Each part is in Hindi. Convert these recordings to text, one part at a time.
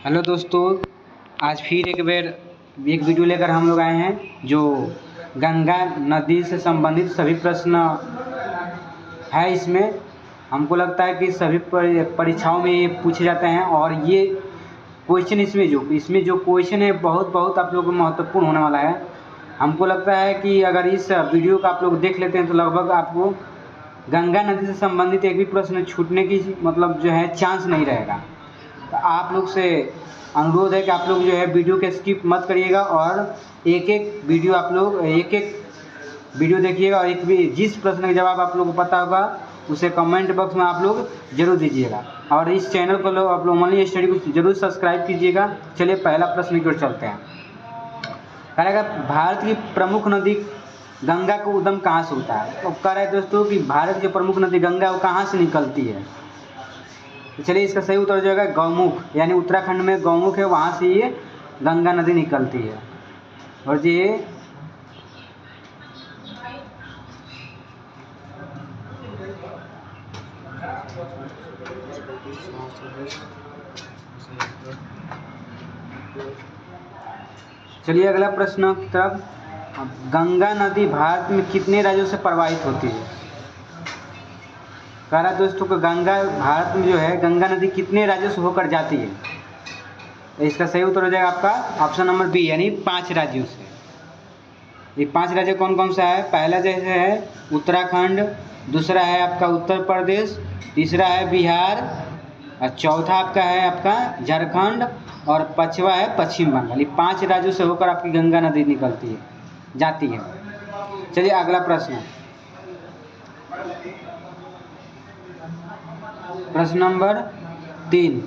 हेलो दोस्तों, आज फिर एक वीडियो लेकर हम लोग आए हैं जो गंगा नदी से संबंधित सभी प्रश्न है। इसमें हमको लगता है कि सभी परीक्षाओं में ये पूछे जाते हैं और ये क्वेश्चन इसमें जो क्वेश्चन है बहुत आप लोगों को महत्वपूर्ण होने वाला है। हमको लगता है कि अगर इस वीडियो को आप लोग देख लेते हैं तो लगभग आपको गंगा नदी से संबंधित एक भी प्रश्न छूटने की मतलब जो है चांस नहीं रहेगा। तो आप लोग से अनुरोध है कि आप लोग जो है वीडियो के स्किप मत करिएगा और एक एक वीडियो देखिएगा और एक भी जिस प्रश्न का जवाब आप लोग को पता होगा उसे कमेंट बॉक्स में आप लोग जरूर दीजिएगा और इस चैनल को आप लोग ऑनलाइन स्टडी को जरूर सब्सक्राइब कीजिएगा। चलिए पहला प्रश्न की ओर चलते हैं। कहेगा भारत की प्रमुख नदी गंगा का उद्गम कहाँ से होता है। तो कह रहा है दोस्तों कि भारत की प्रमुख नदी गंगा वो कहाँ से निकलती है। तो चलिए इसका सही उत्तर हो जाएगा गौमुख, यानी उत्तराखंड में गौमुख है, वहाँ से ये गंगा नदी निकलती है। और ये चलिए अगला प्रश्न की तरफ। गंगा नदी भारत में कितने राज्यों से प्रवाहित होती है। कह रहा है दोस्तों को गंगा भारत में जो है गंगा नदी कितने राज्यों से होकर जाती है। इसका सही उत्तर हो जाएगा आपका ऑप्शन नंबर बी, यानी 5 राज्यों से। ये 5 राज्य कौन कौन सा है। पहला जैसे है उत्तराखंड, दूसरा है आपका उत्तर प्रदेश, तीसरा है बिहार और चौथा आपका है आपका झारखंड और पांचवा है पश्चिम बंगाल। ये 5 राज्यों से होकर आपकी गंगा नदी निकलती है, जाती है। चलिए अगला प्रश्न, प्रश्न नंबर 3।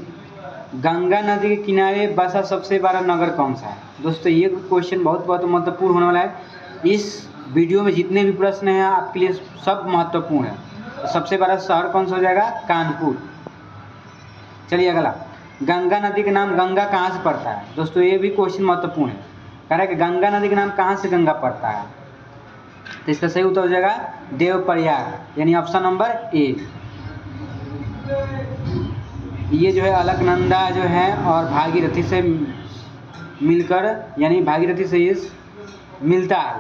गंगा नदी के किनारे बसा सबसे बड़ा नगर कौन सा है। दोस्तों ये क्वेश्चन बहुत महत्वपूर्ण होने वाला है। इस वीडियो में जितने भी प्रश्न हैं आपके लिए सब महत्वपूर्ण है। तो सबसे बड़ा शहर कौन सा हो जाएगा, कानपुर। चलिए अगला, गंगा नदी के नाम गंगा कहाँ से पड़ता है। दोस्तों ये भी क्वेश्चन महत्वपूर्ण है। कह रहा है कि गंगा नदी के नाम कहाँ से गंगा पड़ता है। तो इसका सही उत्तर हो जाएगा देवप्रयाग, यानी ऑप्शन नंबर ए। ये जो है अलकनंदा जो है और भागीरथी से मिलकर, यानी भागीरथी से ये मिलता है।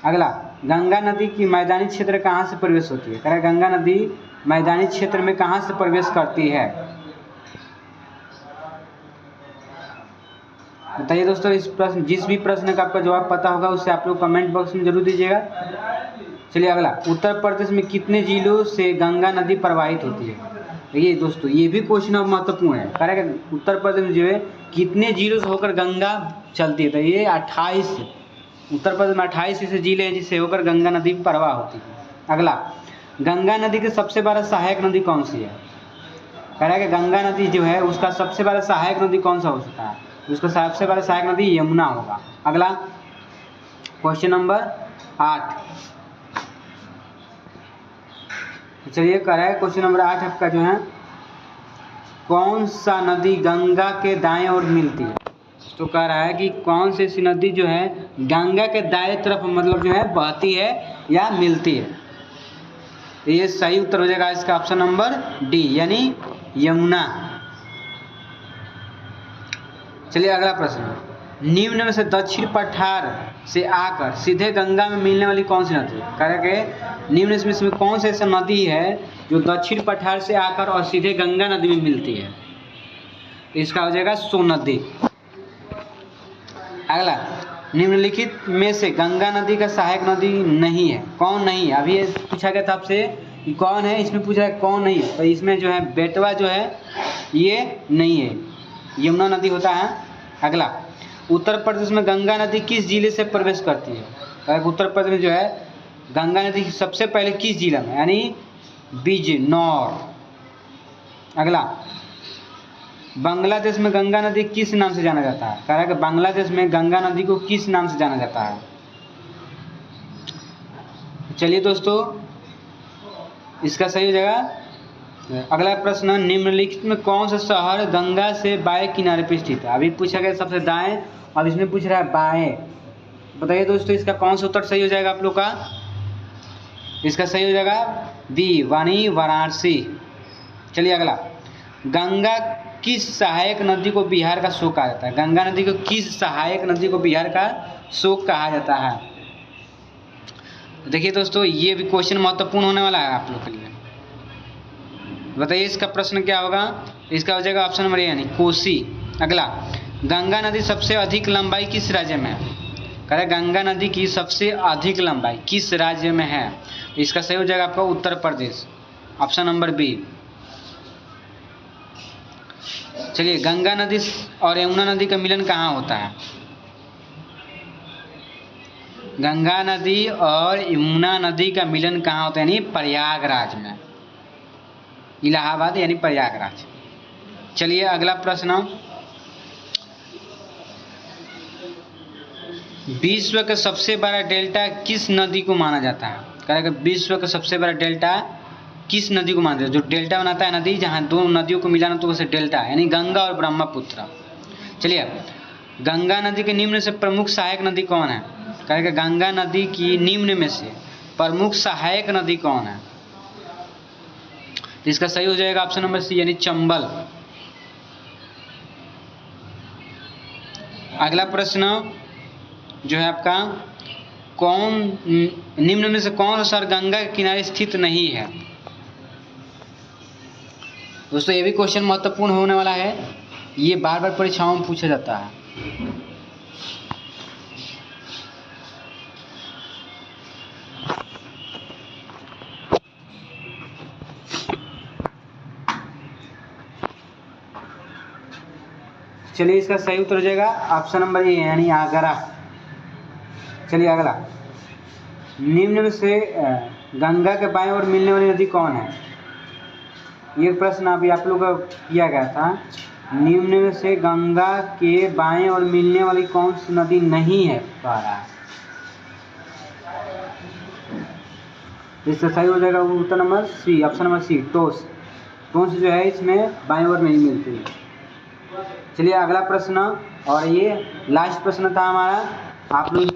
अगला, गंगा नदी की मैदानी क्षेत्र कहाँ से प्रवेश होती है। कह रहा है गंगा नदी मैदानी क्षेत्र में कहाँ से प्रवेश करती है। बताइए दोस्तों। इस प्रश्न जिस भी प्रश्न का आपका जवाब पता होगा उससे आप लोग कमेंट बॉक्स में जरूर दीजिएगा। चलिए अगला, उत्तर प्रदेश में कितने जिलों से गंगा नदी प्रवाहित होती है। ये दोस्तों ये भी क्वेश्चन अब महत्वपूर्ण है। कह रहा है कि उत्तर प्रदेश में जो है कितने जिलों से होकर गंगा चलती है। तो ये 28, उत्तर प्रदेश में 28 ऐसे जिले हैं जिससे होकर गंगा नदी प्रवाह होती है। अगला, गंगा नदी की सबसे बड़ा सहायक नदी कौन सी है। कह रहा है कि गंगा नदी जो है उसका सबसे बड़ा सहायक नदी कौन सा हो सकता है। उसका सबसे बड़ा सहायक नदी यमुना होगा। अगला क्वेश्चन नंबर 8। चलिए कह रहा है क्वेश्चन नंबर 8 आपका जो है, कौन सा नदी गंगा के दाएं ओर मिलती है। तो कह रहा है कि कौन सी ऐसी नदी जो है गंगा के दाएं तरफ मतलब जो है बहती है या मिलती है। ये सही उत्तर हो जाएगा इसका ऑप्शन नंबर डी, यानी यमुना। चलिए अगला प्रश्न, निम्न में से दक्षिण पठार से आकर सीधे गंगा में मिलने वाली कौन सी नदी। कह रहा है निम्न में इसमें कौन सी ऐसी नदी है जो दक्षिण पठार से आकर और सीधे गंगा नदी में मिलती है। इसका हो जाएगा सोन नदी। अगला, निम्नलिखित में से गंगा नदी का सहायक नदी नहीं है। कौन नहीं है। अभी ये पूछा गया था आपसे कि कौन है, इसमें पूछा है कौन नहीं है। तो इसमें जो है बेतवा जो है ये नहीं है, यमुना नदी होता है। अगला, उत्तर प्रदेश में गंगा नदी किस जिले से प्रवेश करती है। उत्तर प्रदेश में जो है गंगा नदी सबसे पहले किस जिला में, यानी बिजनौर। अगला, बांग्लादेश में गंगा नदी किस नाम से जाना जाता है। कह रहा है कि बांग्लादेश में गंगा नदी को किस नाम से जाना जाता है। चलिए दोस्तों इसका सही हो जाएगा। अगला प्रश्न, निम्नलिखित में कौन सा शहर गंगा से बाएं किनारे पर स्थित है। अभी पूछा गया सबसे दाएं, अब इसमें पूछ रहा है बाएं। बताइए दोस्तों इसका कौन सा उत्तर सही हो जाएगा आप लोग का। इसका सही हो जाएगा बी, वाराणसी। चलिए अगला, गंगा किस सहायक नदी को बिहार का शोक कहा जाता है? गंगा नदी को किस सहायक नदी को बिहार का शोक कहा जाता है? देखिए दोस्तों, ये भी क्वेश्चन महत्वपूर्ण होने वाला है आप लोग के लिए। बताइए इसका प्रश्न क्या होगा? इसका हो जाएगा ऑप्शन नंबर ए यानी कोसी। अगला, गंगा नदी सबसे अधिक लंबाई किस राज्य में है? कह रहे गंगा नदी की सबसे अधिक लंबाई किस राज्य में है? इसका सही हो जाएगा आपका Uttar Pradesh, option number B. चलिए, गंगा नदी और यमुना नदी का मिलन कहाँ होता है? गंगा नदी और यमुना नदी का मिलन कहाँ होता है? यानी प्रयागराज में, इलाहाबाद यानी प्रयागराज। चलिए अगला प्रश्न, विश्व का सबसे बड़ा डेल्टा किस नदी को माना जाता है? कहेगा विश्व का सबसे बड़ा डेल्टा किस नदी को माना जाता है? जो डेल्टा बनाता है नदी, जहाँ दो नदियों को मिलाना तो उसे डेल्टा है, यानी गंगा और ब्रह्मपुत्र। चलिए, गंगा नदी के निम्न से प्रमुख सहायक नदी कौन है? कहेगा गंगा नदी की निम्न में से प्रमुख सहायक नदी कौन है? इसका सही हो जाएगा ऑप्शन नंबर सी यानी चंबल। अगला प्रश्न जो है आपका, कौन निम्न में से कौन सा शहर गंगा के किनारे स्थित नहीं है? दोस्तों, ये भी क्वेश्चन महत्वपूर्ण होने वाला है, ये बार बार परीक्षाओं में पूछा जाता है। चलिए, इसका सही उत्तर हो जाएगा ऑप्शन नंबर ए यानी आगरा। चलिए अगला, निम्न में से गंगा के बाएं ओर मिलने वाली नदी कौन है? ये प्रश्न अभी आप लोग का किया गया था। निम्न में से गंगा के बाएं ओर मिलने वाली कौन सी नदी नहीं है? इसका सही हो जाएगा उत्तर number C, option number C, टोस। टोस जो है इसमें बाएं ओर नहीं मिलती है। चलिए अगला प्रश्न, और ये लास्ट प्रश्न था हमारा। आप लोग